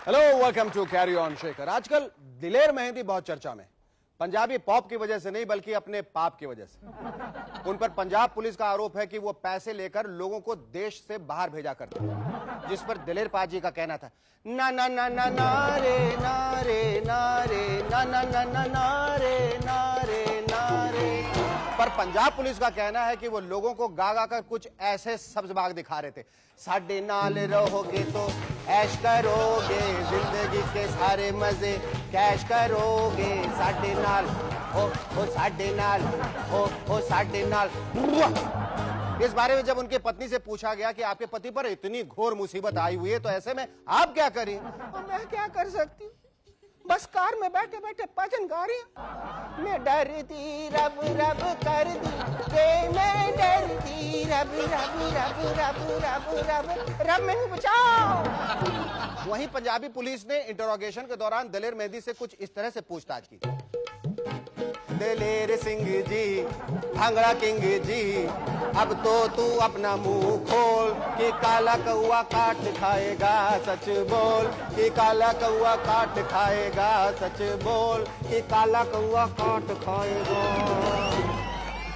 Hello, welcome to carry on Shekhar. आजकल दिलेर मेहंदी बहुत चर्चा में। पंजाबी पॉप की वजह से नहीं बल्कि अपने पाप की वजह से। उन पर पंजाब पुलिस का आरोप है कि वो पैसे लेकर लोगों को देश से बाहर भेजा करते हैं, जिस पर दिलेर पाजी का कहना था ना ना ना ना ना रे ना रे ना रे ना ना ना ना ना रे ना रे ना रे। पर पंजाब पुलिस का कहना है कि वो लोगों को गा गा कर कुछ ऐसे सब्ज बाग दिखा रहे थे। साडे नाल रहोगे तो ऐश करोगे, जिंदगी के सारे मजे कैश करोगे, साडे नाल ओ साडे नाल ओ साडे नाल। इस बारे में जब उनकी पत्नी से पूछा गया कि आपके पति पर इतनी घोर मुसीबत आई हुई है तो ऐसे में आप क्या करें? तो मैं क्या कर सकती हूँ, बस कार में बैठे बैठे भजन गा रही हूँ। मैं डरती रब रब कर दी वे, मैं डरती रब रब रब रब रब रब रब मैंने बचाओ। वहीं पंजाबी पुलिस ने इंटरोगेशन के दौरान दिलेर मेहंदी से कुछ इस तरह से पूछताछ की। दिलेर सिंह जी, भांगड़ा किंग जी, अब तो तू अपना मुंह खोल कि काला कौआ काट खाएगा, सच बोल कि काला कौआ काट खाएगा, सच बोल कि काला कौआ काट खाएगा।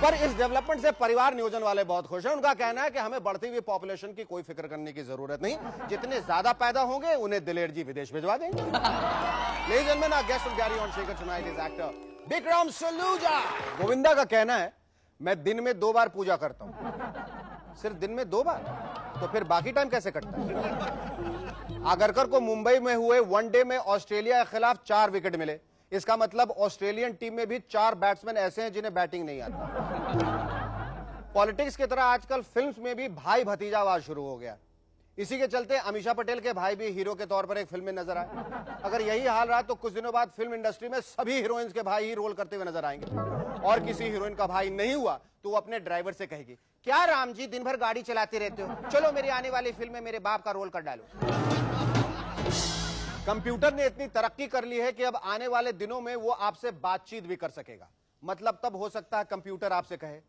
पर इस डेवलपमेंट से परिवार नियोजन वाले बहुत खुश हैं। उनका कहना है कि हमें बढ़ती हुई पॉपुलेशन की कोई फिक्र करने की जरूरत नहीं, जितने ज्यादा पैदा होंगे उन्हें दिलेर जी विदेश भिजवा देंगे। Ladies and gentlemen, our guest on Carry On Shaker tonight is actor Vikram Saluja. Govinda का कहना है मैं दिन में 2 बार पूजा करता हूं। सिर्फ दिन में 2 बार? तो फिर बाकी टाइम कैसे कटता है? आगरकर को मुंबई में हुए वनडे में ऑस्ट्रेलिया के खिलाफ 4 विकेट मिले। इसका मतलब ऑस्ट्रेलियन टीम में भी 4 बैट्समैन ऐसे हैं जिन्हें बैटिंग नहीं आती। पॉलिटिक्स की तरह आजकल फिल्म्स में भी भाई भतीजावाद शुरू हो गया। इसी के चलते अमीषा पटेल के भाई भी हीरो के तौर पर एक फिल्म में नजर आए। अगर यही हाल रहा तो कुछ दिनों बाद फिल्म इंडस्ट्री में सभी हीरोइंस के भाई ही रोल करते हुए नजर आएंगे। और किसी हीरोइन का भाई नहीं हुआ तो वो अपने ड्राइवर से कहेगी, क्या राम जी दिन भर गाड़ी चलाते रहते हो, चलो मेरी आने वाली फिल्म में मेरे बाप का रोल कर डालो। कंप्यूटर ने इतनी तरक्की कर ली है कि अब आने वाले दिनों में वो आपसे बातचीत भी कर सकेगा। मतलब तब हो सकता है कंप्यूटर आपसे कहे,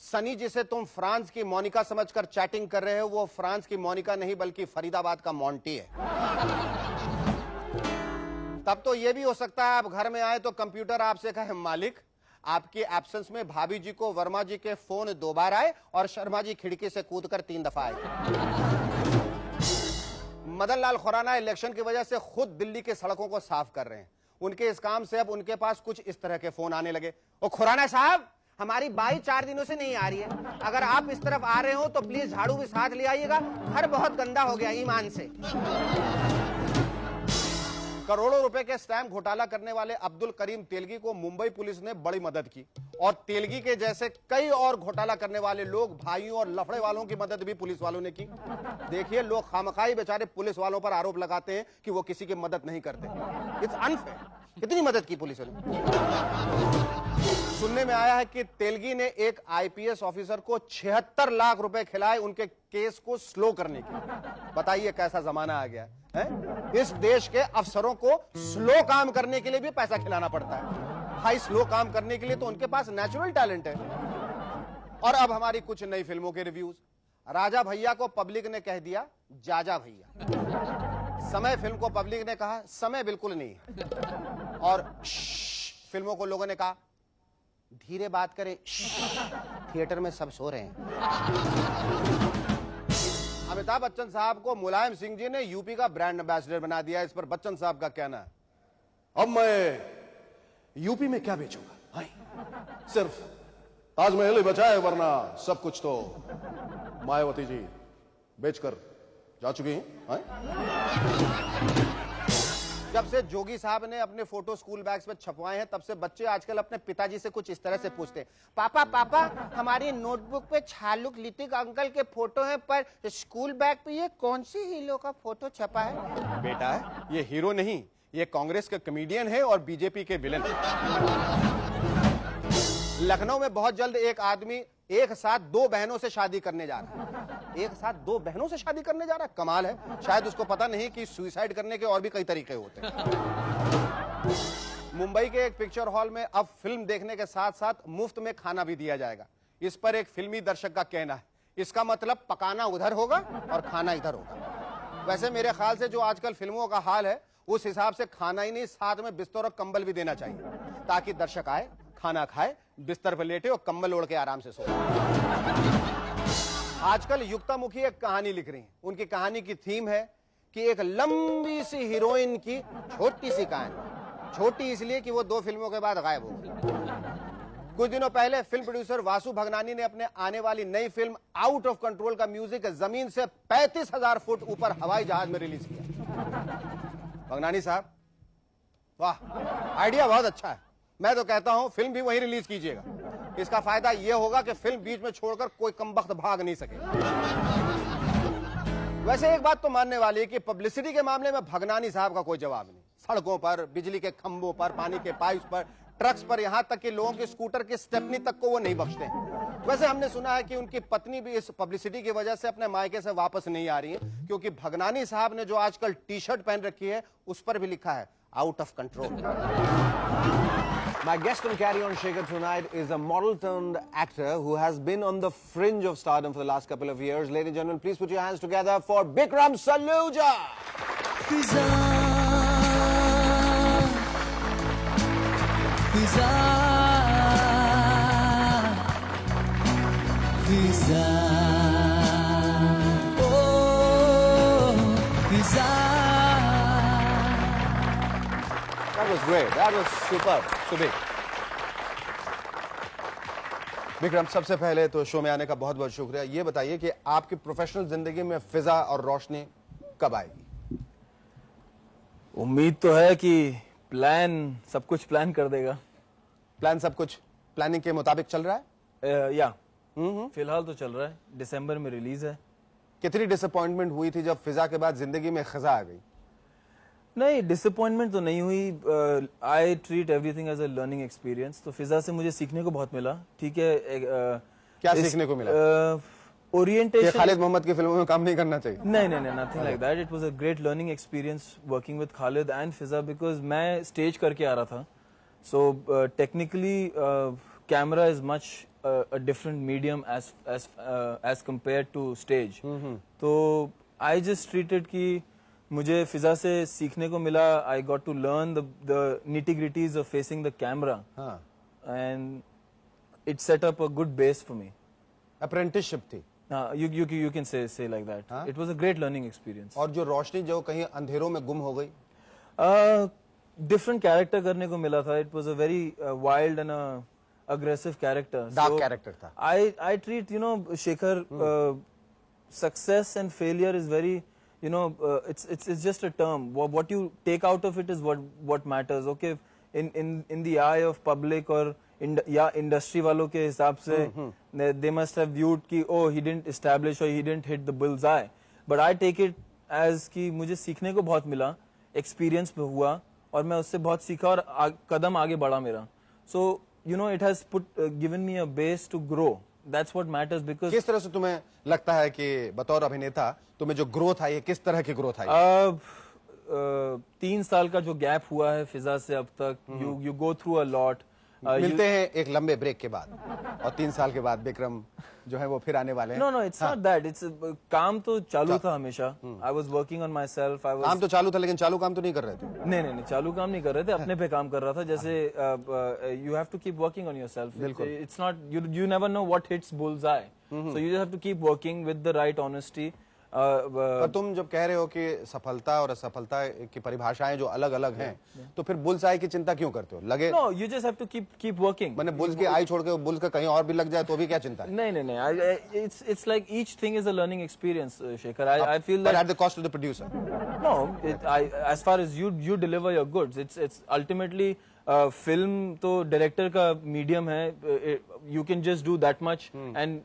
सनी जिसे तुम फ्रांस की मोनिका समझकर चैटिंग कर रहे हो वो फ्रांस की मोनिका नहीं बल्कि फरीदाबाद का मोंटी है। तब तो यह भी हो सकता है आप घर में आए तो कंप्यूटर आपसे कहे, मालिक आपके एब्सेंस में भाभी जी को वर्मा जी के फोन 2 बार आए और शर्मा जी खिड़की से कूदकर 3 दफा आए। मदन लाल खुराना इलेक्शन की वजह से खुद दिल्ली के सड़कों को साफ कर रहे हैं। उनके इस काम से अब उनके पास कुछ इस तरह के फोन आने लगे, ओ खुराना साहब हमारी बाई 4 दिनों से नहीं आ रही है, अगर आप इस तरफ आ रहे हो तो प्लीज झाड़ू भी साथ ले आइएगा, घर बहुत गंदा हो गया ईमान से। करोड़ों रुपए के स्टैम्प घोटाला करने वाले अब्दुल करीम तेलगी को मुंबई पुलिस ने बड़ी मदद की और तेलगी के जैसे कई और घोटाला करने वाले लोग, भाइयों और लफड़े वालों की मदद भी पुलिस वालों ने की। देखिए लोग खामखाई बेचारे पुलिस वालों पर आरोप लगाते हैं कि वो किसी की मदद नहीं करते। It's unfair. कितनी मदद की पुलिस ने? सुनने में आया है कि तेलगी ने एक आईपीएस ऑफिसर को 76 लाख रुपए खिलाए उनके केस को स्लो करने के। बताइए कैसा जमाना आ गया है? इस देश के अफसरों को स्लो काम करने के लिए भी पैसा खिलाना पड़ता है। भाई स्लो काम करने के लिए तो उनके पास नेचुरल टैलेंट है। और अब हमारी कुछ नई फिल्मों के रिव्यूज। राजा भैया को पब्लिक ने कह दिया जाजा भैया। समय फिल्म को पब्लिक ने कहा समय बिल्कुल नहीं है। और फिल्मों को लोगों ने कहा धीरे बात करें, थिएटर में सब सो रहे हैं। अमिताभ बच्चन साहब को मुलायम सिंह जी ने यूपी का ब्रांड एम्बेसडर बना दिया। इस पर बच्चन साहब का कहना है, अब मैं यूपी में क्या बेचूंगा, सिर्फ ताजमहल ही बचा है, वरना सब कुछ तो मायावती जी बेचकर जा चुकी हैं। जब से जोगी साहब ने अपने फोटो स्कूल बैग्स में छपवाए हैं तब से बच्चे आजकल अपने पिताजी से कुछ इस तरह से पूछते हैं, पापा पापा हमारी नोटबुक पे छालुक लिटिक अंकल के फोटो है पर स्कूल बैग पे ये कौन सी हीरो का फोटो छपा है? बेटा ये हीरो नहीं, ये कांग्रेस के कॉमेडियन है और बीजेपी के विलेन। लखनऊ में बहुत जल्द एक आदमी एक साथ 2 बहनों से शादी करने जा रहा है। एक साथ 2 बहनों से शादी करने जा रहा है, कमाल है। शायद उसको पता नहीं कि सुसाइड करने के और भी कई तरीके होते हैं। मुंबई के एक पिक्चर हॉल में अब फिल्म देखने के साथ साथ मुफ्त में खाना भी दिया जाएगा। इस पर एक फिल्मी दर्शक का कहना है, इसका मतलब पकाना उधर होगा और खाना इधर होगा। वैसे मेरे ख्याल से जो आजकल फिल्मों का हाल है उस हिसाब से खाना ही नहीं, साथ में बिस्तर और कंबल भी देना चाहिए, ताकि दर्शक आए, खाना खाए, बिस्तर पर लेटे और कंबल ओढ़ के आराम से सोए। आजकल युक्तामुखी एक कहानी लिख रही है। उनकी कहानी की थीम है कि एक लंबी सी हीरोइन की छोटी सी कहानी। छोटी इसलिए कि वो 2 फिल्मों के बाद गायब हो गई। कुछ दिनों पहले फिल्म प्रोड्यूसर वासु भगनानी ने अपने आने वाली नई फिल्म आउट ऑफ कंट्रोल का म्यूजिक जमीन से 35,000 फुट ऊपर हवाई जहाज में रिलीज किया। भगनानी साहब, वाह, आइडिया बहुत अच्छा है। मैं तो कहता हूं फिल्म भी वहीं रिलीज कीजिएगा। इसका फायदा यह होगा कि फिल्म बीच में छोड़कर कोई कमबख्त भाग नहीं सके। वैसे एक बात तो मानने वाली है कि पब्लिसिटी के मामले में भगनानी साहब का कोई जवाब नहीं। सड़कों पर, बिजली के खंभों पर, पानी के पाइप्स पर, ट्रक्स पर, यहां तक कि लोगों के स्कूटर की स्टेपनी तक को वो नहीं बख्शते हैं। वैसे हमने सुना है कि उनकी पत्नी भी इस पब्लिसिटी की वजह से अपने मायके से वापस नहीं आ रही है, क्योंकि भगनानी साहब ने जो आजकल टी-शर्ट पहन रखी है उस पर भी लिखा है out of control. My guest on Carry On Shekhar tonight is a model turned actor who has been on the fringe of stardom for the last couple of years. Ladies and gentlemen, please put your hands together for Bikram Saluja. Fiza, Fiza, Fiza, oh, Fiza. That was great. That was superb. Subhi. Vikram, सबसे पहले तो show में आने का बहुत बहुत शुक्रिया। ये बताइए कि आपकी प्रोफेशनल जिंदगी में फिजा और रोशनी कब आएगी? उम्मीद तो है कि प्लान सब कुछ प्लान कर देगा। प्लान सब कुछ प्लानिंग के मुताबिक चल रहा है? फिलहाल तो चल रहा है। दिसंबर में रिलीज है। कितनी डिसअपॉइंटमेंट हुई थी जब फिजा के बाद जिंदगी में खजा आ गई? नहीं, डिसअपॉइंटमेंट तो नहीं हुई। I treat everything as a learning experience. तो फिजा से मुझे सीखने को बहुत मिला। ठीक है, क्या सीखने को मिला? ओरिएंटेशन। खालिद मोहम्मद की फिल्मों में काम नहीं करना चाहिए? नहीं, nothing like that. It was a great learning experience working with Khalid and Fiza, because मैं स्टेज करके आ रहा था। So technically camera is much a different medium as compared to stage. तो I just treated कि मुझे फिजा से सीखने को मिला। I got to learn the nitty-gritties of facing the camera, and it set up a good base for me. Apprenticeship थी? You can say like that. It was a great learning experience. और जो रोशनी जो कहीं अंधेरों में गुम हो गई? Different character करने को मिला था. It was a very wild and a aggressive character. Dark character था. I treat, Shekhar, success and failure is very, it's just a term. What you take out of it is what matters. Okay, in the eye of public or industry वालों के हिसाब से, they must have viewed कि he didn't establish or he didn't hit the bullseye. But I take it as कि मुझे सीखने को बहुत मिला, experience में हुआ और मैं उससे बहुत सीखा और कदम आगे बढ़ा मेरा. So it has given me a base to grow. That's what matters. Because किस तरह से तुम्हें लगता है कि बतौर अभिनेता तुम्हें जो ग्रोथ आई है, किस तरह की ग्रोथ आई है? 3 साल का जो गैप हुआ है फिजा से अब तक, you go through a lot. मिलते हैं एक लंबे ब्रेक के बाद और 3 साल के बाद विक्रम जो है वो फिर आने वाले हैं। No, it's not that. It's काम तो चालू था हमेशा. I was working on myself. काम तो चालू था, लेकिन चालू काम तो नहीं कर रहे थे? नहीं, चालू काम नहीं कर रहे थे, अपने पे काम कर रहा था. जैसे you have to keep working on yourself. It's not, you never know what hits bullseye. So you just have to keep working with the right honesty. पर तुम जब कह रहे हो कि सफलता और असफलता की परिभाषाएं जो अलग अलग हैं, तो फिर बुल्स आई की चिंता क्यों करते हो? लगे No, you just have to keep working. मैंने बुल्स की आई छोड़ के बुल्स का कहीं और भी लग जाए तो भी क्या चिंता है? नहीं, it's like each thing is a learning experience, Shekhar. I feel that at the cost of the producer. No, as far as you deliver your goods, it's ultimately film तो director का medium है. You can just do that much and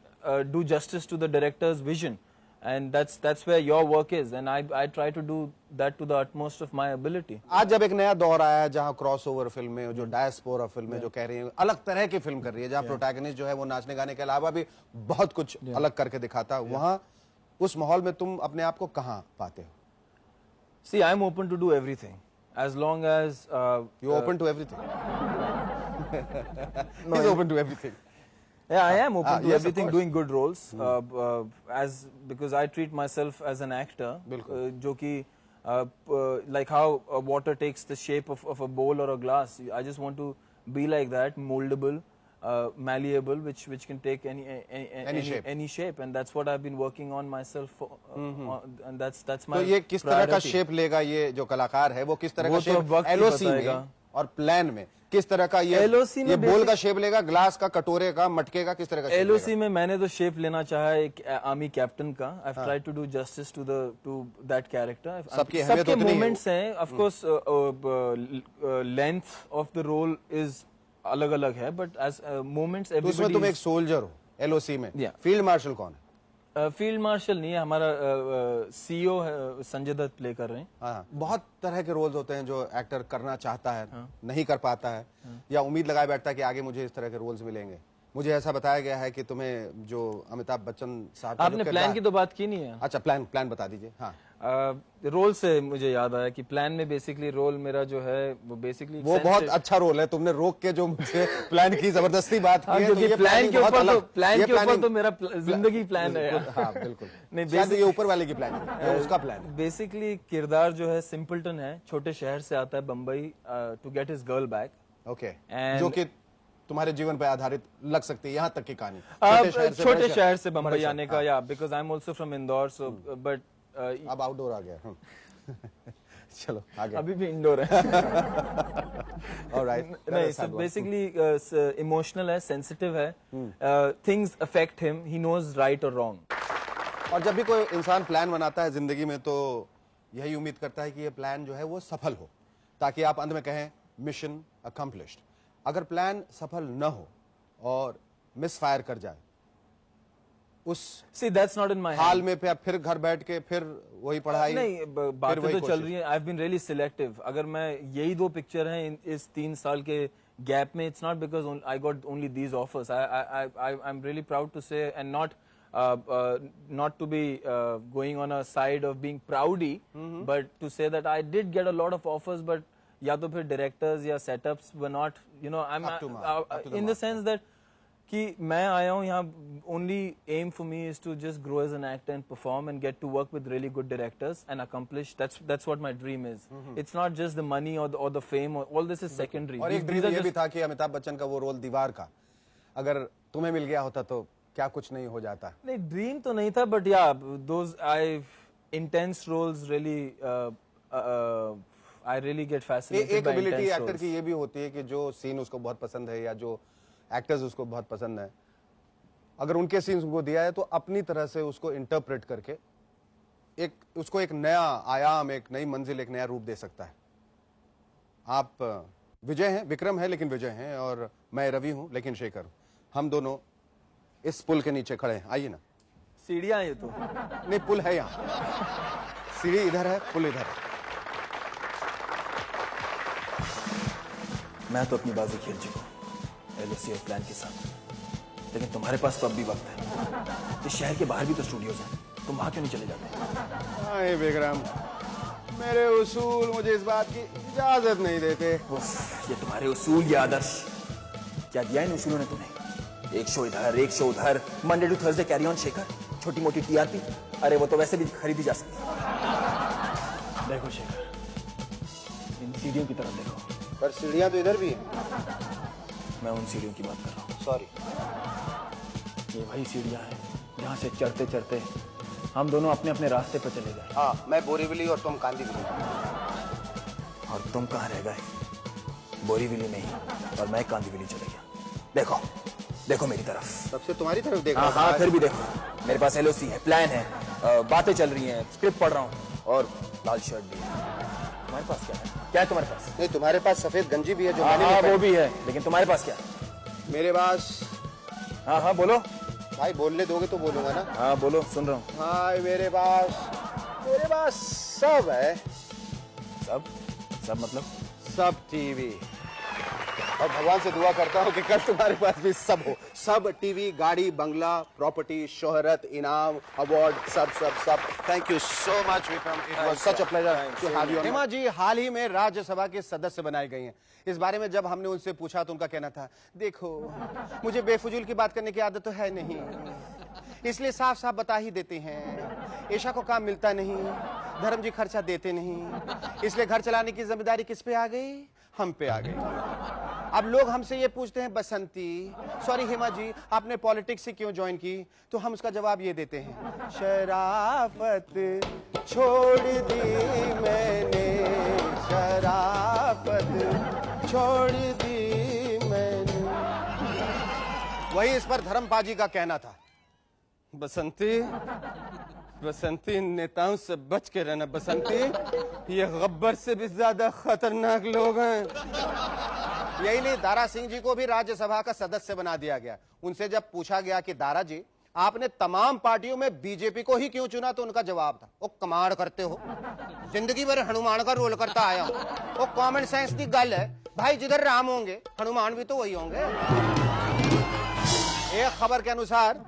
do justice to the director's vision. And that's where your work is, and I try to do that to the utmost of my ability. आज जब एक नया दौर आया है जहाँ crossover फिल्में, जो डायस्पोरा फिल्में जो कह रही हैं, अलग तरह की फिल्म कर रही है, जहाँ प्रोटैगनिस्ट जो है वो नाचने गाने के अलावा भी बहुत कुछ अलग करके दिखाता है, वहाँ उस माहौल में तुम अपने आप को कहाँ पाते हो? See, I'm open to do everything as long as you open to everything. He's open to everything. Yeah, I am open to yes, of everything, course. doing good roles. As because I treat myself as an actor, जो कि like how water takes the shape of a bowl or a glass. I just want to be like that, moldable, malleable, which can take any shape, and that's what I've been working on myself for, and that's my. तो ये किस तरह का priority. Shape लेगा, ये जो कलाकार है वो किस तरह का वो तो शेप वक्त ही एलओसी में बताएगा। और प्लान में किस तरह का ये LOC में बोल का शेप लेगा, ग्लास का, कटोरे का, मटके का, किस तरह का शेप LOC में मैंने तो शेप लेना चाहा एक आर्मी कैप्टन का। I've tried to do justice to that character. सबकी अहमियत उतनी है। मोमेंट्स हैं, of course length of the role is अलग-अलग है, but as moments तो उसमें तुम एक सोल्जर हो एलओसी में। Yeah. फील्ड मार्शल कौन है? फील्ड मार्शल नहीं है, हमारा सीईओ है, संजय दत्त प्ले कर रहे हैं। हाँ, बहुत तरह के रोल्स होते हैं जो एक्टर करना चाहता है, नहीं कर पाता है, या उम्मीद लगाए बैठता है कि आगे मुझे इस तरह के रोल्स मिलेंगे। मुझे ऐसा बताया गया है कि तुम्हें जो अमिताभ बच्चन साहब आपने प्लान की तो बात की नहीं है। अच्छा, प्लान बता दीजिए। हाँ, रोल से मुझे याद आया कि प्लान में बेसिकली रोल मेरा जो है वो बेसिकली वो बहुत अच्छा रोल है। तुमने रोक के जो मुझे प्लान की जबरदस्ती बात की है, क्योंकि तो ये प्लान के ऊपर तो मेरा जिंदगी प्लान है। हाँ, बिल्कुल। नहीं, शायद ये ऊपर वाले की प्लान है, ये उसका प्लान है। बेसिकली किरदार जो है सिंपलटन है, छोटे शहर से आता है Bambai to get his girl back. Okay, And- जो कि तुम्हारे जीवन पर आधारित लग सकती है, यहाँ तक की कहानी। छोटे शहर से बम्बई आने का, या because I am also from Indore, so but अब आउटडोर आ गया। चलो आगे। अभी भी इंडोर है। ऑलराइट। नहीं, so basically इमोशनल है, सेंसिटिव है, things affect him, he knows right और रॉन्ग। और जब भी कोई इंसान प्लान बनाता है जिंदगी में, तो यही उम्मीद करता है कि ये प्लान जो है वो सफल हो, ताकि आप अंत में कहें मिशन अकम्प्लिश्ड। अगर प्लान सफल न हो और मिसफायर कर जाए, उस See, that's not in my hall hand. में फिर घर बैठ के फिर वही पढ़ाई, नहीं, बातें वही तो चल कोशिश। रही है। I have been really selective. अगर मैं यही 2 पिक्चर हैं इस 3 साल के गैप में, it's not because I got only these offers. I am really proud to say, and not to be going on a side of being proudy, but to say that I did get a lot of offers, but या तो फिर directors या setups were not, you know, I'm Up to mark, up to the in the mark. sense that कि मैं आया हूँ यहाँ, only aim for me is to just grow as an actor and perform and get to work with really good directors and accomplish. That's what my dream is. It's not just the money or the fame, or all this is secondary. और एक dream ये भी था कि अमिताभ बच्चन का वो role दीवार का अगर तुम्हें मिल गया होता तो क्या कुछ नहीं हो जाता। नहीं, ड्रीम तो नहीं था, but yeah those intense roles really I really get fascinated एक by ability intense actor roles. की ये भी होती है कि जो सीन उसको बहुत पसंद है या जो एक्टर्स उसको बहुत पसंद है, अगर उनके सीन्स उनको दिया है तो अपनी तरह से उसको इंटरप्रेट करके उसको एक नया आयाम, एक नई मंजिल, एक नया रूप दे सकता है। आप विजय हैं, विक्रम है लेकिन विजय हैं, और मैं रवि हूं लेकिन शेखर। हम दोनों इस पुल के नीचे खड़े हैं। आइए ना। सीढ़ियां ये तो नहीं, पुल है यहाँ, सीढ़ी इधर है, पुल इधर है। मैं तो अपनी बाजी खेल चुका हूँ एलओसी और प्लान के साथ, लेकिन तुम्हारे पास तो अब भी वक्त है। इस शहर के बाहर भी तो स्टूडियोज हैं, तुम वहां क्यों नहीं चले जाते? अरे विक्रम, मेरे उसूल मुझे इस बात की इजाजत नहीं देते। उफ, ये तुम्हारे उसूल या आदर्श क्या दिया इन उसूलों ने तुम्हें? एक शो इधर, एक शो उधर, Monday to Thursday carry on Shekhar, छोटी मोटी टीआरपी, अरे वो तो वैसे भी खरीदी जा सकती है। देखो शेखर, इन सीढ़ियों की तरफ देखो। पर सीढ़ियां तो इधर भी हैं। मैं उन सीढ़ियों की बात कर रहा हूँ। सॉरी। ये वही सीढ़ियाँ हैं जहाँ से चढ़ते चढ़ते हम दोनों अपने अपने रास्ते पर चले गए। हाँ, मैं बोरीवली और तुम कांदीवली। और तुम कहाँ रह गए? बोरीवली में ही, और मैं कांदीवली चले गया। देखो, देखो मेरी तरफ। सबसे तुम्हारी तरफ देख हाँ रहा हाँ, था। फिर भी देखो, मेरे पास एलओसी है, प्लान है, बातें चल रही हैं, स्क्रिप्ट पढ़ रहा हूँ, और लाल शर्ट भी है। तुम्हारे पास क्या है? क्या है तुम्हारे पास? नहीं, तुम्हारे पास सफेद गंजी भी है जो हाँ मैंने हाँ, नहीं वो भी है, लेकिन तुम्हारे पास क्या है? पहनी। मेरे पास। हाँ हाँ, बोलो भाई, बोलने दोगे तो बोलूंगा ना। हाँ बोलो, सुन रहा हूँ। हाँ, मेरे पास सब है। सब सब मतलब? सब टीवी। और भगवान से दुआ करता हूँ कि कल तुम्हारे पास भी सब हो, सब टीवी, गाड़ी, बंगला, प्रॉपर्टी, शोहरत, इनाम, अवार्ड, सब सब सब। Thank you so much Vikram, it was such a pleasure to have you. Hema ji हाल ही में राज्यसभा के सदस्य बनाए गए हैं। इस बारे में जब हमने उनसे पूछा तो उनका कहना था, देखो मुझे बेफजूल की बात करने की आदत तो है नहीं, इसलिए साफ साफ बता ही देते हैं। ईशा को काम मिलता नहीं, धर्म जी खर्चा देते नहीं, इसलिए घर चलाने की जिम्मेदारी किस पे आ गई? हम पे आ गई। अब लोग हमसे ये पूछते हैं, बसंती सॉरी हेमा जी आपने पॉलिटिक्स से क्यों ज्वाइन की? तो हम उसका जवाब ये देते हैं, शराफत छोड़ दी मैंने, शराफत छोड़ दी मैंने। वही इस पर धर्मपाजी का कहना था, बसंती बसंती नेताओं से बच के रहना बसंती, ये गब्बर से भी ज्यादा खतरनाक लोग हैं। यही नहीं, दारा सिंह जी को भी राज्यसभा का सदस्य बना दिया गया। उनसे जब पूछा गया कि दारा जी आपने तमाम पार्टियों में बीजेपी को ही क्यों चुना, तो उनका जवाब था, वो कमाल करते हो, जिंदगी भर हनुमान का रोल करता आया हूं, वो कॉमन सेंस की गल है भाई, जिधर राम होंगे हनुमान भी तो वही होंगे। एक खबर के अनुसार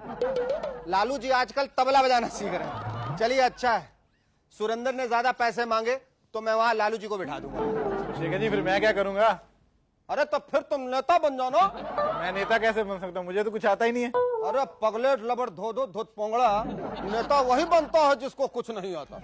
लालू जी आजकल तबला बजाना सीख रहे हैं। चलिए अच्छा है, सुरेंद्र ने ज्यादा पैसे मांगे तो मैं वहां लालू जी को बिठा दूंगा। शेखर जी फिर मैं क्या करूंगा? अरे तो फिर तुम नेता बन जाओ ना। मैं नेता कैसे बन सकता हूँ, मुझे तो कुछ आता ही नहीं है। अरे पगलेट लबर धो धो धोत पोंगड़ा, नेता वही बनता है जिसको कुछ नहीं आता।